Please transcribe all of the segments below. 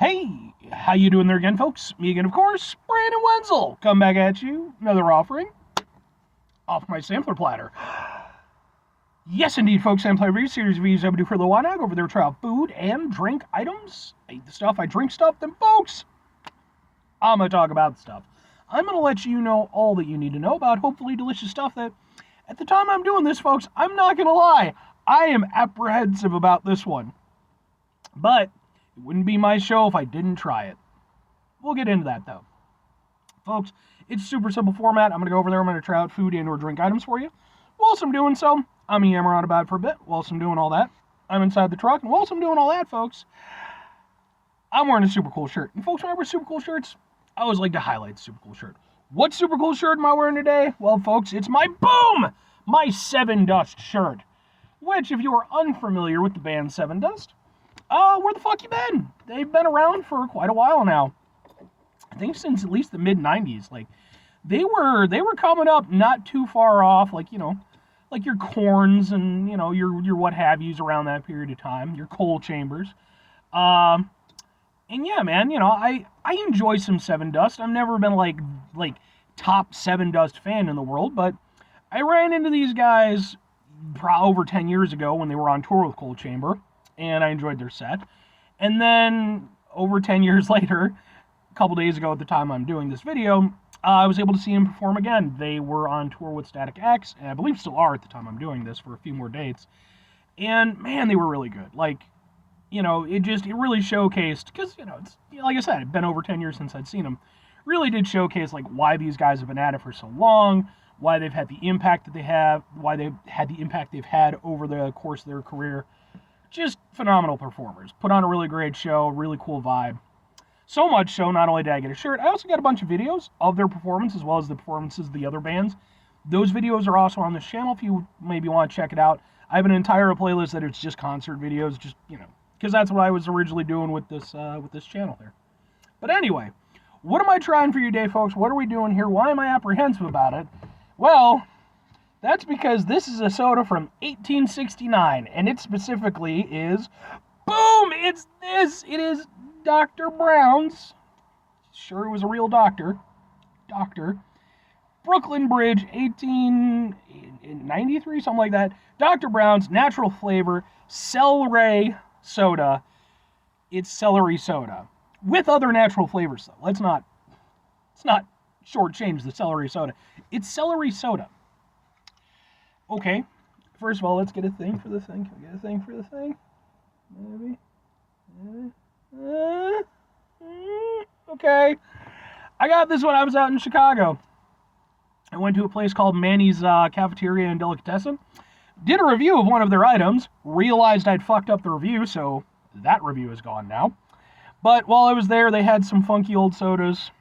Hey, how you doing there again, folks? Me again, of course, Brandon Wenzel. Come back at you, another offering off my sampler platter. Yes, indeed, folks, sampler review series of videos I would do for a little while now. Go over there, try out food and drink items. I eat the stuff, I drink stuff, then, folks, I'm going to talk about stuff. I'm going to let you know all that you need to know about hopefully delicious stuff that, at the time I'm doing this, folks, I'm not going to lie, I am apprehensive about this one. But it wouldn't be my show if I didn't try it. We'll get into that, though. Folks, it's super simple format. I'm going to go over there. I'm going to try out food and or drink items for you. Whilst I'm doing so, I'm going to yammer on about it for a bit. Whilst I'm doing all that, I'm inside the truck. And whilst I'm doing all that, folks, I'm wearing a super cool shirt. And folks, when I wear super cool shirts, I always like to highlight the super cool shirt. What super cool shirt am I wearing today? Well, folks, it's my Seven Dust shirt. Which, if you are unfamiliar with the band Seven Dust, where the fuck you been? They've been around for quite a while now. I think since at least the mid-90s. Like, they were coming up not too far off, like, you know, like your Corns and, you know, your what have yous around that period of time, your Coal Chambers. And yeah, man, you know, I enjoy some Seven Dust. I've never been like top Seven Dust fan in the world, but I ran into these guys over 10 years ago when they were on tour with Coal Chamber, and I enjoyed their set. And then over 10 years later, a couple days ago at the time I'm doing this video, I was able to see them perform again. They were on tour with Static X, and I believe still are at the time I'm doing this for a few more dates. And man, they were really good. Like, you know, it really showcased, because, you know, it's, like I said, it'd been over 10 years since I'd seen them. Really did showcase, like, why these guys have been at it for so long, why they've had the impact that they have, why they've had the impact they've had over the course of their career. Just phenomenal performers. Put on a really great show, really cool vibe. So much so, not only did I get a shirt, I also got a bunch of videos of their performance, as well as the performances of the other bands. Those videos are also on this channel if you maybe want to check it out. I have an entire playlist that it's just concert videos, just, you know, because that's what I was originally doing with this channel here. But anyway, what am I trying for you today, folks? What are we doing here? Why am I apprehensive about it? Well, that's because this is a soda from 1869, and it specifically is, boom, it's this. It is Dr. Brown's, sure it was a real doctor, Brooklyn Bridge, 1893, something like that. Dr. Brown's natural flavor Cel-Ray soda. It's celery soda with other natural flavors, though. Let's not shortchange the celery soda. It's celery soda. Okay, first of all, let's get a thing for the thing. Can we get a thing for the thing? Maybe. Okay. I got this when I was out in Chicago. I went to a place called Manny's Cafeteria and Delicatessen. Did a review of one of their items. Realized I'd fucked up the review, so that review is gone now. But while I was there, they had some funky old sodas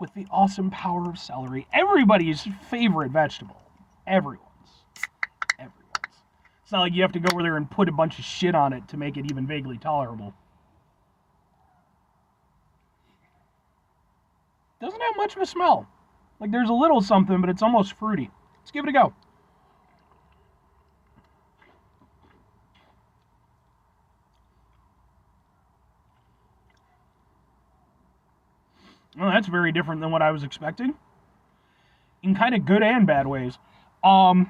with the awesome power of celery. Everybody's favorite vegetable. Everyone's. It's not like you have to go over there and put a bunch of shit on it to make it even vaguely tolerable. Doesn't have much of a smell. Like, there's a little something, but it's almost fruity. Let's give it a go. Well, that's very different than what I was expecting. In kind of good and bad ways. For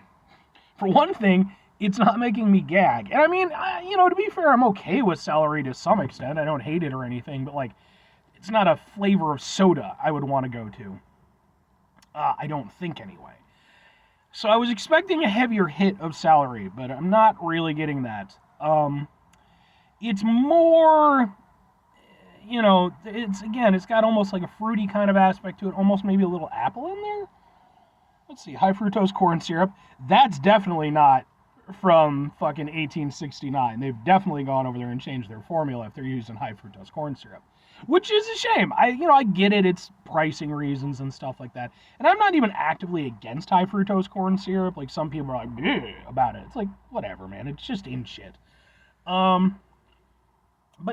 one thing, it's not making me gag. And I mean, you know, to be fair, I'm okay with celery to some extent. I don't hate it or anything, but, like, it's not a flavor of soda I would want to go to. I don't think, anyway. So I was expecting a heavier hit of celery, but I'm not really getting that. It's more, you know, it's got almost like a fruity kind of aspect to it, almost maybe a little apple in there. Let's see, high fructose corn syrup. That's definitely not from fucking 1869. They've definitely gone over there and changed their formula if they're using high fructose corn syrup, which is a shame. I get it. It's pricing reasons and stuff like that. And I'm not even actively against high fructose corn syrup. Like, some people are like, bleh, about it. It's like, whatever, man. It's just in shit. But,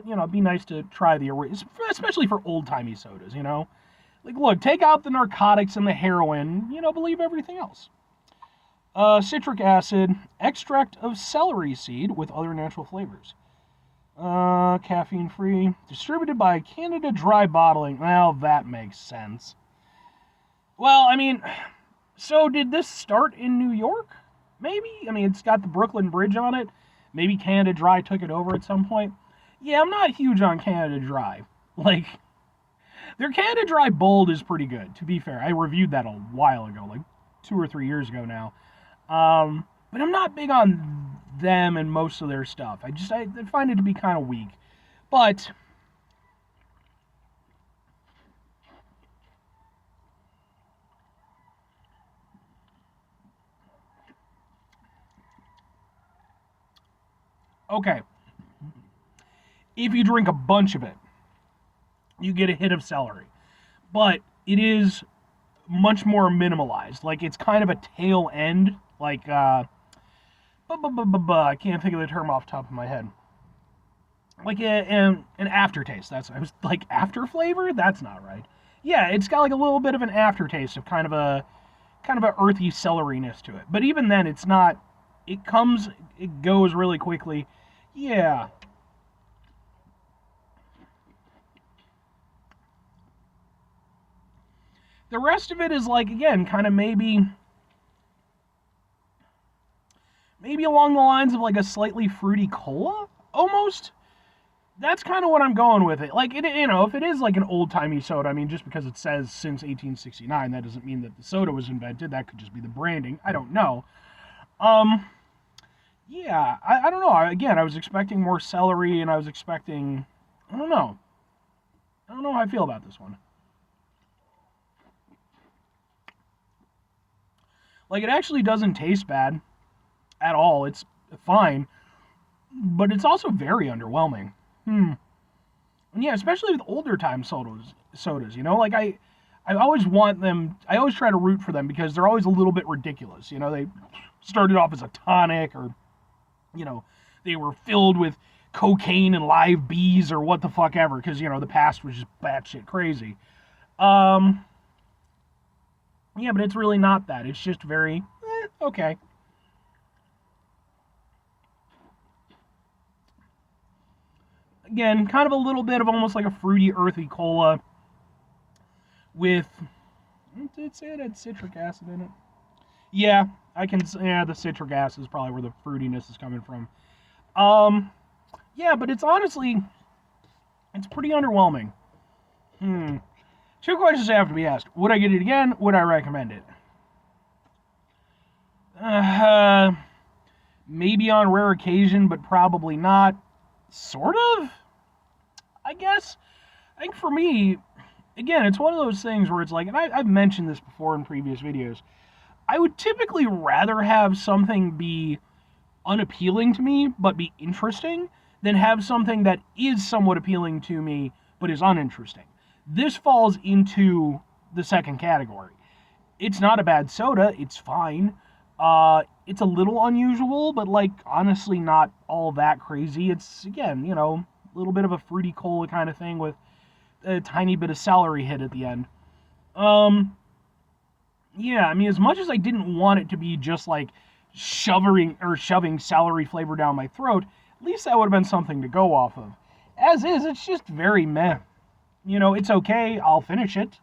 you know, it'd be nice to try especially for old-timey sodas, you know? Like, look, take out the narcotics and the heroin, you know, believe everything else. Citric acid, extract of celery seed with other natural flavors. Caffeine free. Distributed by Canada Dry Bottling. Well, that makes sense. Well, I mean, so did this start in New York? Maybe? I mean, it's got the Brooklyn Bridge on it. Maybe Canada Dry took it over at some point. Yeah, I'm not huge on Canada Dry. Like, their Canada Dry Bold is pretty good, to be fair. I reviewed that a while ago, like 2 or 3 years ago now. But I'm not big on them and most of their stuff. I find it to be kind of weak. But okay, if you drink a bunch of it, you get a hit of celery. But it is much more minimalized. Like, it's kind of a tail end. Like, I can't think of the term off the top of my head. Like an aftertaste. I was like, after flavor? That's not right. Yeah, it's got like a little bit of an aftertaste of kind of a earthy celeriness to it. But even then, it's not. It goes really quickly. Yeah. The rest of it is like, again, kind of maybe along the lines of like a slightly fruity cola, almost. That's kind of what I'm going with it. Like, if it is like an old timey soda, I mean, just because it says since 1869, that doesn't mean that the soda was invented. That could just be the branding. I don't know. Um, yeah, I don't know. Again, I was expecting more celery, and I was expecting, I don't know. I don't know how I feel about this one. Like, it actually doesn't taste bad at all. It's fine, but it's also very underwhelming. And yeah, especially with older time sodas, like I always want them, I always try to root for them because they're always a little bit ridiculous. They started off as a tonic, or, they were filled with cocaine and live bees or what the fuck ever, because, the past was just batshit crazy. Yeah, but it's really not that. It's just very, okay. Again, kind of a little bit of almost like a fruity, earthy cola with, did it say it had citric acid in it? Yeah, the citric acid is probably where the fruitiness is coming from. Yeah, but it's honestly, it's pretty underwhelming. Two questions have to be asked. Would I get it again? Would I recommend it? Maybe on rare occasion, but probably not. Sort of, I guess. I think for me, again, it's one of those things where it's like, and I've mentioned this before in previous videos, I would typically rather have something be unappealing to me, but be interesting, than have something that is somewhat appealing to me, but is uninteresting. This falls into the second category. It's not a bad soda, it's fine. It's a little unusual, but like honestly not all that crazy. It's, again, a little bit of a fruity cola kind of thing with a tiny bit of celery hit at the end. Yeah, I mean, as much as I didn't want it to be just like shoving celery flavor down my throat, at least that would have been something to go off of. As is, it's just very meh. It's okay, I'll finish it.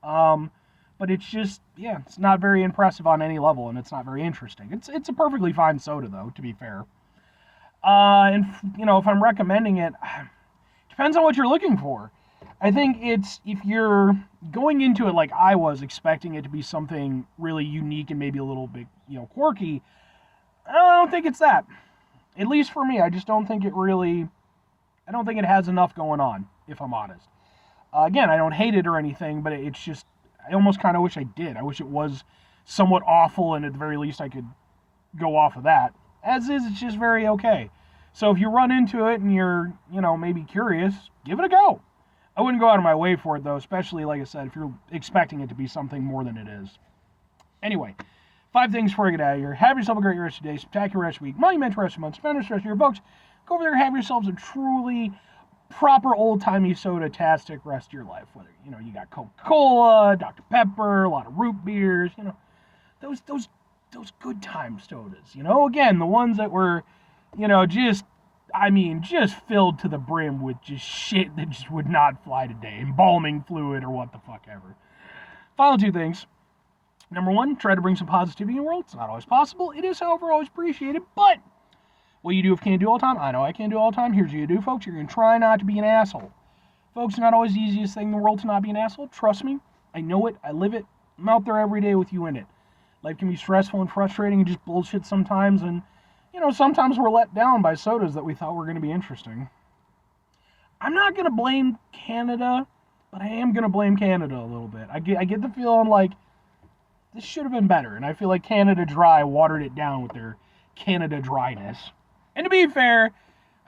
But it's just, yeah, it's not very impressive on any level, and it's not very interesting. It's a perfectly fine soda, though, to be fair. And if I'm recommending it, depends on what you're looking for. I think if you're going into it like I was, expecting it to be something really unique and maybe a little bit, quirky, I don't think it's that. At least for me, I just don't think I don't think it has enough going on, if I'm honest. Again, I don't hate it or anything, but it's just, I almost kind of wish I did. I wish it was somewhat awful, and at the very least I could go off of that. As is, it's just very okay. So if you run into it and you're, maybe curious, give it a go. I wouldn't go out of my way for it, though, especially, like I said, if you're expecting it to be something more than it is. Anyway, 5 things before I get out of here. Have yourself a great rest of your day, spectacular rest of your week, monumental rest of your month, tremendous rest of your folks. Go over there and have yourselves a truly proper old-timey soda-tastic rest of your life. Whether, you got Coca-Cola, Dr. Pepper, a lot of root beers, those good time sodas. Again, the ones that were, just I mean, just filled to the brim with just shit that just would not fly today. Embalming fluid or what the fuck ever. Final two things. Number one, try to bring some positivity in the world. It's not always possible. It is, however, always appreciated. But what you do if you can't do all the time, I know I can't do all the time. Here's what you do, folks. You're going to try not to be an asshole. Folks, it's not always the easiest thing in the world to not be an asshole. Trust me. I know it. I live it. I'm out there every day with you in it. Life can be stressful and frustrating and just bullshit sometimes. And, sometimes we're let down by sodas that we thought were going to be interesting. I'm not going to blame Canada, but I am going to blame Canada a little bit. I get the feeling like this should have been better. And I feel like Canada Dry watered it down with their Canada Dryness. And to be fair,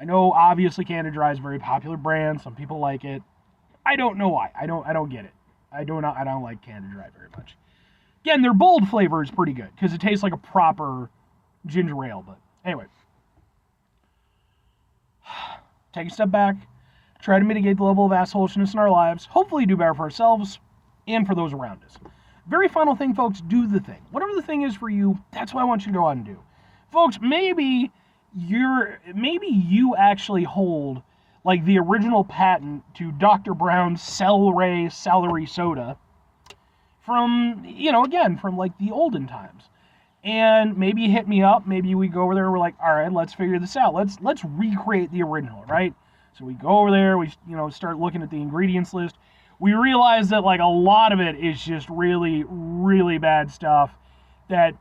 I know obviously Canada Dry is a very popular brand. Some people like it. I don't know why. I don't get it. I don't like Canada Dry very much. Again, their bold flavor is pretty good because it tastes like a proper ginger ale. But anyway, take a step back, try to mitigate the level of assholishness in our lives, hopefully do better for ourselves and for those around us. Very final thing, folks, do the thing. Whatever the thing is for you, that's what I want you to go out and do. Folks, maybe you actually hold like the original patent to Dr. Brown's Cel-Ray celery soda from, again, from like the olden times. And maybe you hit me up, maybe we go over there and we're like, all right, let's figure this out. Let's recreate the original, right? So we go over there, we start looking at the ingredients list. We realize that like a lot of it is just really, really bad stuff that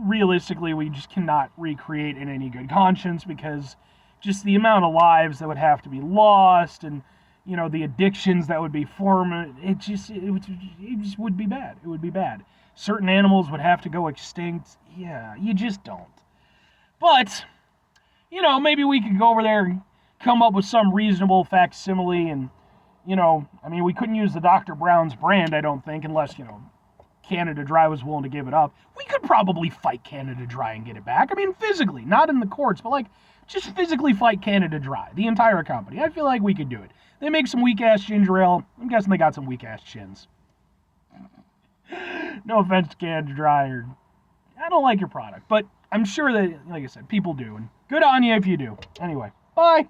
realistically we just cannot recreate in any good conscience because just the amount of lives that would have to be lost and the addictions that would be formed, it just would be bad. It would be bad. Certain animals would have to go extinct. Yeah, you just don't. But maybe we could go over there and come up with some reasonable facsimile and we couldn't use the Dr. Brown's brand, I don't think, unless Canada Dry was willing to give it up. We could probably fight Canada Dry and get it back. I mean, physically, not in the courts, but like just physically fight Canada Dry, the entire company. I feel like we could do it. They make some weak-ass ginger ale. I'm guessing they got some weak-ass chins. No offense to Canada Dry, I don't like your product, but I'm sure that, like I said, people do, and good on you if you do. Anyway, bye.